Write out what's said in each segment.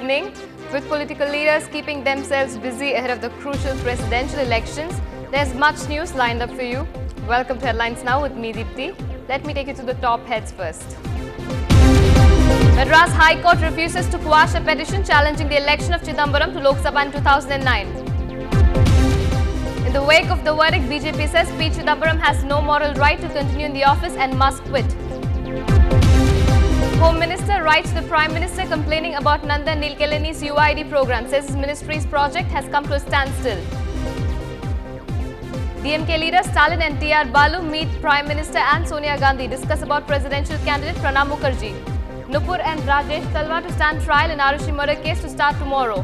evening. With political leaders keeping themselves busy ahead of the crucial presidential elections, there's much news lined up for you. Welcome to Headlines Now with me, Deepthi. Let me take you to the top heads first. Madras High Court refuses to quash a petition challenging the election of Chidambaram to Lok Sabha in 2009. In the wake of the verdict, BJP says P. Chidambaram has no moral right to continue in the office and must quit. Home Minister writes to the Prime Minister complaining about Nandan Nilekani's UID program, says his ministry's project has come to a standstill. DMK leader Stalin and TR Balu meet Prime Minister and Sonia Gandhi, discuss about presidential candidate Pranab Mukherjee. Nupur and Rajesh Talwar to stand trial in Arushi murder case to start tomorrow.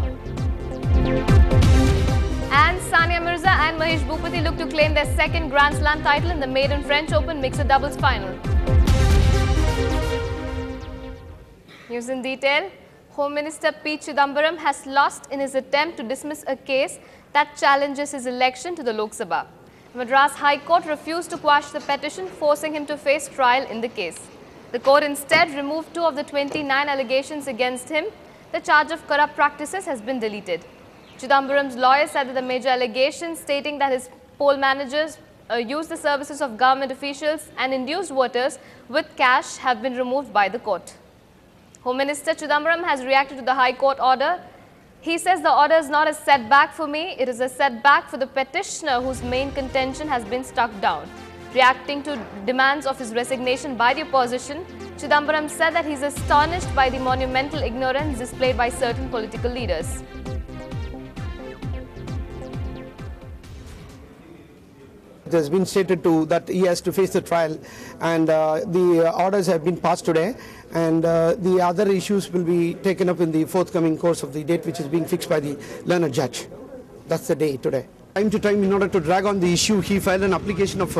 And Sania Mirza and Mahesh Bhupati look to claim their second Grand Slam title in the maiden French Open mixed doubles final. News in detail. Home Minister P. Chidambaram has lost in his attempt to dismiss a case that challenges his election to the Lok Sabha. Madras High Court refused to quash the petition, forcing him to face trial in the case. The court instead removed 2 of the 29 allegations against him. The charge of corrupt practices has been deleted. Chidambaram's lawyer said that the major allegations stating that his poll managers used the services of government officials and induced voters with cash have been removed by the court. Home Minister Chidambaram has reacted to the High Court order. He says the order is not a setback for me, it is a setback for the petitioner whose main contention has been struck down. Reacting to demands of his resignation by the opposition, Chidambaram said that he is astonished by the monumental ignorance displayed by certain political leaders. It has been stated that he has to face the trial, and the orders have been passed today, and the other issues will be taken up in the forthcoming course of the date which is being fixed by the learned judge. That's the day today. Time to time, in order to drag on the issue, he filed an application of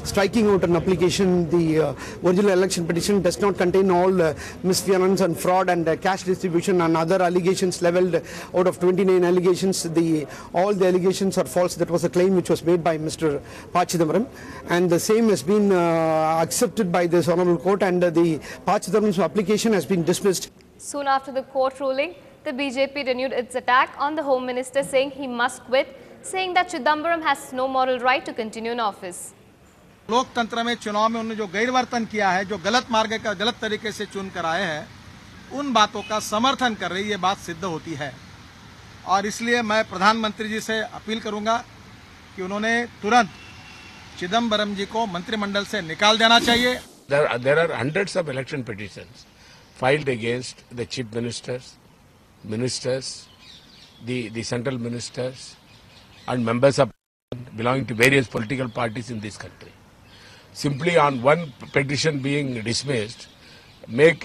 striking out an application. The original election petition does not contain all misfeasance and fraud and cash distribution and other allegations levelled out of 29 allegations. All the allegations are false. That was a claim which was made by Mr. P. Chidambaram, and the same has been accepted by this honourable court, and the P. Chidambaram's application has been dismissed. Soon after the court ruling, the BJP renewed its attack on the Home Minister, saying he must quit, saying that Chidambaram has no moral right to continue in office. लोकतंत्र में चुनाव में उन्होंने जो गैरवर्तन किया है, जो गलत मार्ग का गलत तरीके से चुन कर आए हैं, उन बातों का समर्थन कर रही ये बात सिद्ध होती है। और इसलिए मैं प्रधानमंत्री जी से अपील करूंगा कि उन्होंने तुरंत चिदम्बरम जी को मंत्रिमंडल से निकाल देना चाहिए। There are hundreds of election petitions filed against the chief ministers, the central ministers, and members of belonging to various political parties in this country. Simply on one petition being dismissed,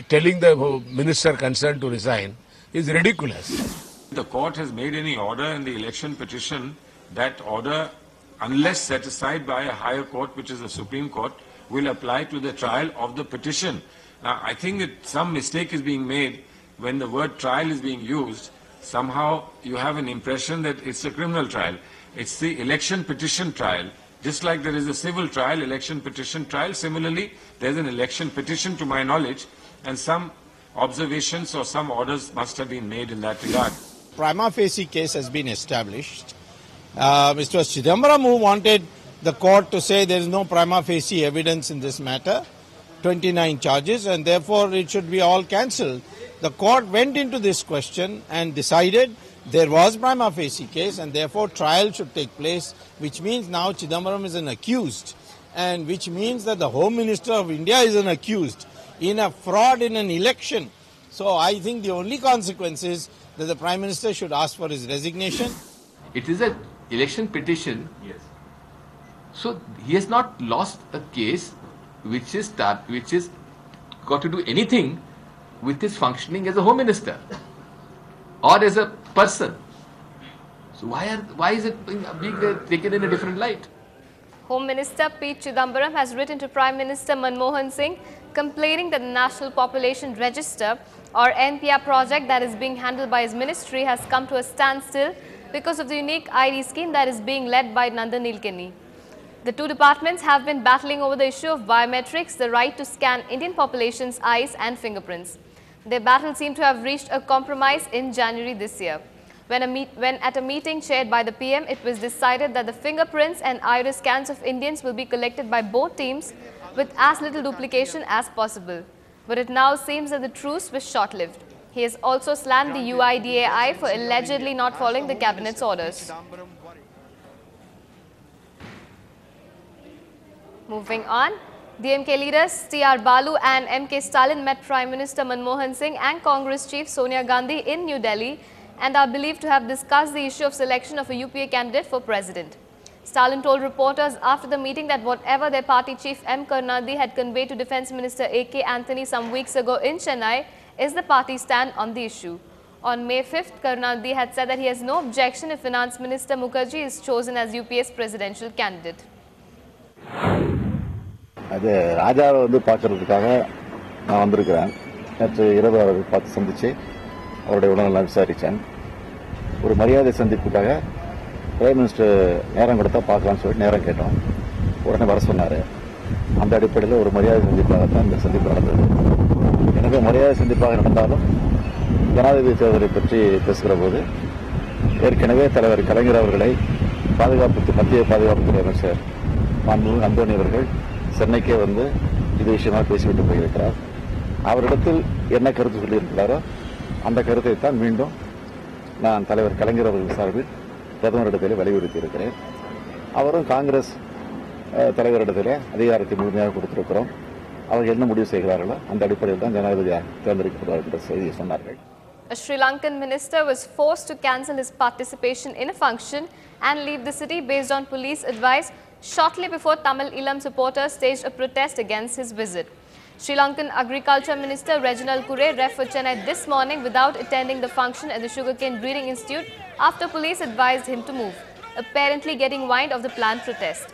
telling the minister concerned to resign is ridiculous. The court has made any order in the election petition, that order, unless set aside by a higher court, which is the Supreme Court, will apply to the trial of the petition. Now, I think that some mistake is being made when the word trial is being used. Somehow you have an impression that it's a criminal trial. It's the election petition trial. Just like there is a civil trial, election petition trial, similarly, there's an election petition to my knowledge, and some observations or some orders must have been made in that regard. Prima facie case has been established. Mr. Chidambaram, who wanted the court to say there is no prima facie evidence in this matter, 29 charges, and therefore it should be all cancelled. The court went into this question and decided there was prima facie case, and therefore trial should take place, which means now Chidambaram is an accused, and which means that the Home Minister of India is an accused in a fraud in an election. So I think the only consequence is that the Prime Minister should ask for his resignation. It is an election petition. Yes. So he has not lost a case which is got to do anything with his functioning as a Home Minister or as a person. So why is it being taken in a different light? Home Minister P. Chidambaram has written to Prime Minister Manmohan Singh complaining that the National Population Register or NPR project that is being handled by his ministry has come to a standstill because of the unique ID scheme that is being led by Nandan Nilekani. The two departments have been battling over the issue of biometrics, the right to scan Indian population's eyes and fingerprints. Their battle seemed to have reached a compromise in January this year. When at a meeting chaired by the PM, it was decided that the fingerprints and iris scans of Indians will be collected by both teams with as little duplication as possible. But it now seems that the truce was short-lived. He has also slammed the UIDAI for allegedly not following the cabinet's orders. Moving on, DMK leaders T.R. Balu and M.K. Stalin met Prime Minister Manmohan Singh and Congress chief Sonia Gandhi in New Delhi and are believed to have discussed the issue of selection of a UPA candidate for president. Stalin told reporters after the meeting that whatever their party chief M. Karunanidhi had conveyed to Defence Minister A.K. Anthony some weeks ago in Chennai is the party's stand on the issue. On May 5th, Karunanidhi had said that he has no objection if Finance Minister Mukherjee is chosen as UPA's presidential candidate. அது ராஜாவை பார்க்கறதுக்காக நான் வந்திருக்கிறேன். நேற்று இரவு அவரை பார்த்து சந்தித்து அவருடைய உடல்நலம் விசாரித்தேன். ஒரு மரியாதை சந்திப்புக்காக பிரைம் மினிஸ்டர் நேரம் கொடுத்தா பார்க்கலாம்னு சொல்லிட்டு நேரம் கேட்டோம். உடனே வர சொன்னார். அந்த அடிப்படையில் ஒரு மரியாதை சந்திப்பாகத்தான் இந்த சந்திப்பு நடந்தது. எனவே மரியாதை சந்திப்பாக நடந்தாலும் ஜனாதிபதி தேர்தலை பற்றி பேசுகிற போது ஏற்கனவே தலைவர் கலைஞர் அவர்களை மத்திய பாதுகாப்புத்துறை அமைச்சர் மாண்புமிகு அந்தோணி அவர்கள் சென்னைக்கே வந்து இது விஷயமாக பேசிவிட்டு போயிருக்கிறார். அவரிடத்தில் என்ன கருத்து சொல்லியிருக்கிறாரோ அந்த கருத்தை தான் மீண்டும் நான் தலைவர் கலைஞர் அவர்கள் சார்பில் பிரதமரிடத்திலே வலியுறுத்தி இருக்கிறேன். அவரும் காங்கிரஸ் தலைவரிடத்திலே அதிகாரத்தை முழுமையாக கொடுத்திருக்கிறோம். அவர்கள் என்ன முடிவு செய்கிறார்களோ அந்த அடிப்படையில் தான் ஜனாதிபதியாக தேர்ந்தெடுக்கப்படுவார் என்ற செய்தியை சொன்னார்கள். A Sri Lankan minister was forced to cancel his participation in a function and leave the city based on police advice shortly before Tamil Ilam supporters staged a protest against his visit. Sri Lankan Agriculture Minister Reginald Kure left for Chennai this morning without attending the function at the Sugarcane Breeding Institute after police advised him to move, apparently getting wind of the planned protest.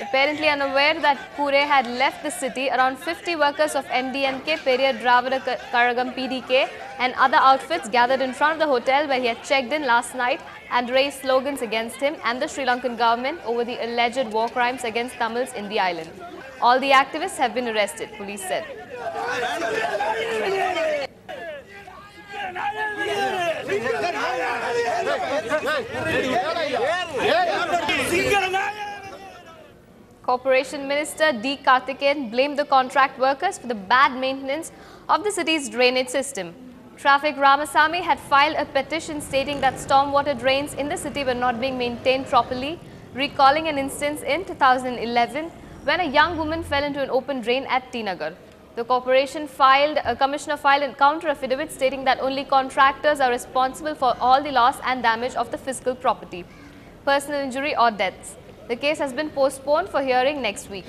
Apparently unaware that Kure had left the city, around 50 workers of MDMK, Periyar Dravida Karagam PDK and other outfits gathered in front of the hotel where he had checked in last night and raised slogans against him and the Sri Lankan government over the alleged war crimes against Tamils in the island. All the activists have been arrested, police said. Corporation Minister D. Karthikeyan blamed the contract workers for the bad maintenance of the city's drainage system. Traffic Ramasamy had filed a petition stating that stormwater drains in the city were not being maintained properly, recalling an instance in 2011 when a young woman fell into an open drain at T Nagar. The commissioner filed a counter affidavit stating that only contractors are responsible for all the loss and damage of the physical property, personal injury or deaths. The case has been postponed for hearing next week.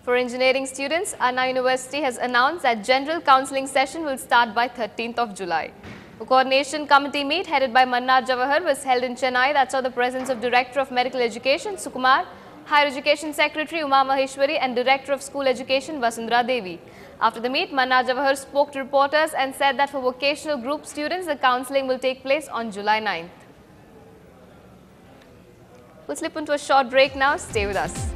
For engineering students, Anna University has announced that general counselling session will start by 13th of July. A coordination committee meet headed by Mannar Jawahar was held in Chennai that saw the presence of Director of Medical Education Sukumar, Higher Education Secretary Uma Maheshwari and Director of School Education Vasundhara Devi. After the meet, Mannar Jawahar spoke to reporters and said that for vocational group students, the counselling will take place on July 9th. We'll slip into a short break now. Stay with us.